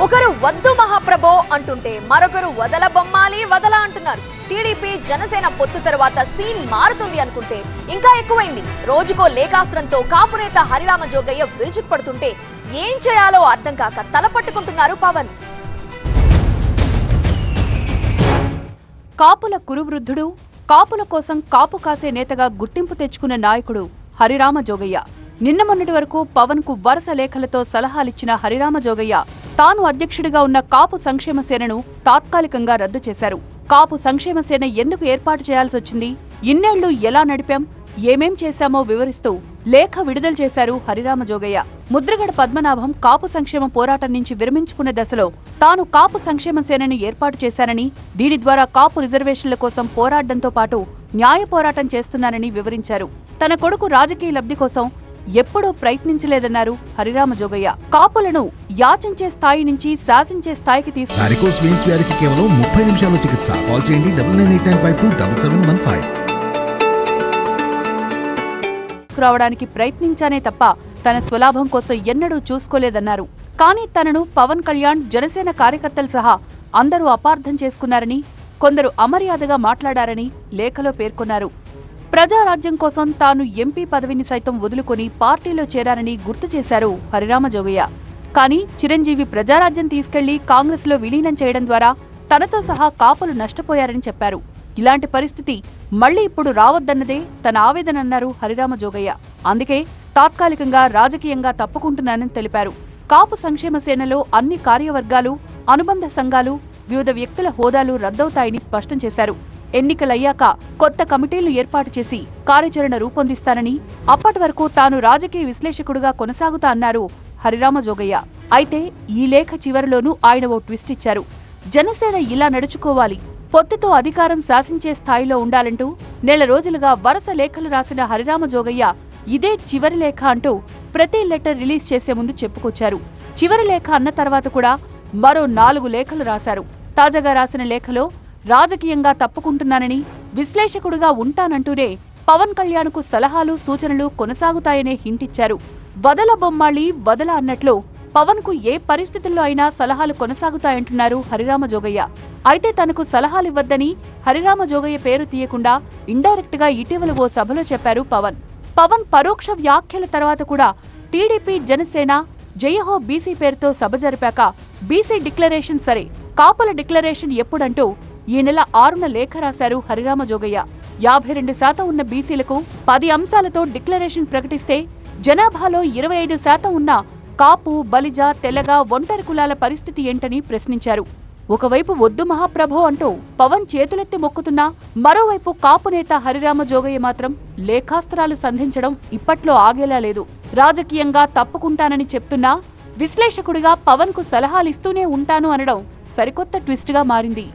ఒకరు వద్దు మహాప్రభో అంటుంటే మరొకరు వదల బొమ్మాలి వదల అంటున్నారు. టీడీపీ జనసేన పొత్తు తర్వాత సీన్ మారుతుంది అనుకుంటే ఇంకా ఎక్కువైంది. రోజుకో లేఖాస్త్రంతో కాపు నేత హరిరామ జోగయ్య విరుచుకుపడుతుంటే ఏం చేయాలో అర్థం కాక తలపట్టుకుంటున్నారు పవన్. కాపుల కురువృద్ధుడు, కాపుల కోసం కాపు కాసే నేతగా గుర్తింపు తెచ్చుకున్న నాయకుడు హరిరామ జోగయ్య. నిన్న మొన్నటి వరకు పవన్ కు వరుస లేఖలతో సలహాలిచ్చిన హరిరామ జోగయ్య తాను అధ్యక్షుడిగా ఉన్న కాపు సంక్షేమ సేనను తాత్కాలికంగా రద్దు చేశారు. కాపు సంక్షేమ సేన ఎందుకు ఏర్పాటు చేయాల్సొచ్చింది, ఇన్నేళ్లు ఎలా నడిపాం, ఏమేం చేశామో వివరిస్తూ లేఖ విడుదల చేశారు హరిరామ జోగయ్య. ముద్రగడ పద్మనాభం కాపు సంక్షేమ పోరాటం నుంచి విరమించుకున్న దశలో తాను కాపు సంక్షేమ సేనని ఏర్పాటు చేశానని, దీని ద్వారా కాపు రిజర్వేషన్ల కోసం పోరాటంతో పాటు న్యాయ పోరాటం చేస్తున్నానని వివరించారు. తన కొడుకు రాజకీయ లబ్ధి కోసం ఎప్పుడూ ప్రయత్నించలేదన్నారు హరిరామ జోగయ్య. కాపులను యాచించే స్థాయి నుంచి శాసించే స్థాయికి తీసుకురావడానికి ప్రయత్నించానే తప్ప తన స్వలాభం కోసం ఎన్నడూ చూసుకోలేదన్నారు. కానీ తనను పవన్ కళ్యాణ్, జనసేన కార్యకర్తలు సహా అందరూ అపార్థం చేసుకున్నారని, కొందరు అమర్యాదగా మాట్లాడారని లేఖలో పేర్కొన్నారు. ప్రజారాజ్యం కోసం తాను ఎంపీ పదవిని సైతం వదులుకొని పార్టీలో చేరారని గుర్తు చేశారు హరిరామ జోగయ్య. కానీ చిరంజీవి ప్రజారాజ్యం తీసుకెళ్లి కాంగ్రెస్ లో విలీనం చేయడం ద్వారా తనతో సహా కాపులు నష్టపోయారని చెప్పారు. ఇలాంటి పరిస్థితి మళ్లీ ఇప్పుడు రావద్దన్నదే తన ఆవేదనన్నారు హరిరామ జోగయ్య. అందుకే తాత్కాలికంగా రాజకీయంగా తప్పుకుంటున్నానని తెలిపారు. కాపు సంక్షేమ సేనలో అన్ని కార్యవర్గాలు, అనుబంధ సంఘాలు, వివిధ వ్యక్తుల హోదాలు రద్దవుతాయని స్పష్టం చేశారు. ఎన్నికలయ్యాక కొత్త కమిటీలు ఏర్పాటు చేసి కార్యాచరణ రూపొందిస్తానని, అప్పటి వరకు తాను రాజకీయ విశ్లేషకుడుగా కొనసాగుతా అన్నారు హరిరామ జోగయ్య. అయితే ఈ లేఖ చివరిలోనూ ఆయన ఓ ట్విస్ట్ ఇచ్చారు. జనసేన ఇలా నడుచుకోవాలి, పొత్తుతో అధికారం శాసించే స్థాయిలో ఉండాలంటూ నెల రోజులుగా వరుస లేఖలు రాసిన హరిరామ జోగయ్య ఇదే చివరి లేఖ అంటూ ప్రతి లెటర్ రిలీజ్ చేసే ముందు చెప్పుకొచ్చారు. చివరి లేఖ అన్న తర్వాత కూడా మరో 4 లేఖలు రాశారు. తాజాగా రాసిన లేఖలో రాజకీయంగా తప్పుకుంటున్నానని, విశ్లేషకుడుగా ఉంటానంటూనే పవన్ కళ్యాణ్కు సలహాలు, సూచనలు కొనసాగుతాయనే హింటిచ్చారు. వదల బొమ్మాళి వదల అన్నట్లు పవన్ కు ఏ పరిస్థితుల్లో అయినా సలహాలు కొనసాగుతాయంటున్నారు హరిరామ జోగయ్య. అయితే తనకు సలహాలివ్వద్దని హరిరామ జోగయ్య పేరు తీయకుండా ఇండైరెక్ట్ గా ఇటీవల ఓ సభలో చెప్పారు పవన్. పవన్ పరోక్ష వ్యాఖ్యల తర్వాత కూడా టీడీపీ, జనసేన జయహో బీసీ పేరుతో సభ జరిపాక బీసీ డిక్లరేషన్ సరే, కాపుల డిక్లరేషన్ ఎప్పుడంటూ ఈ నెల 6న లేఖ రాశారు హరిరామ జోగయ్య. 52% ఉన్న బీసీలకు 10 అంశాలతో డిక్లరేషన్ ప్రకటిస్తే జనాభాలో 25% ఉన్న కాపు, బలిజ, తెలగ, ఒంటరి కులాల పరిస్థితి ఏంటని ప్రశ్నించారు. ఒకవైపు వద్దు మహాప్రభో అంటూ పవన్ చేతులెత్తి మొక్కుతున్నా, మరోవైపు కాపు నేత హరిరామ జోగయ్య మాత్రం లేఖాస్త్రాలు సంధించడం ఇప్పట్లో ఆగేలా లేదు. రాజకీయంగా తప్పుకుంటానని చెప్తున్నా, విశ్లేషకుడిగా పవన్ కు సలహాలిస్తూనే ఉంటాను అనడం సరికొత్త ట్విస్ట్ గా మారింది.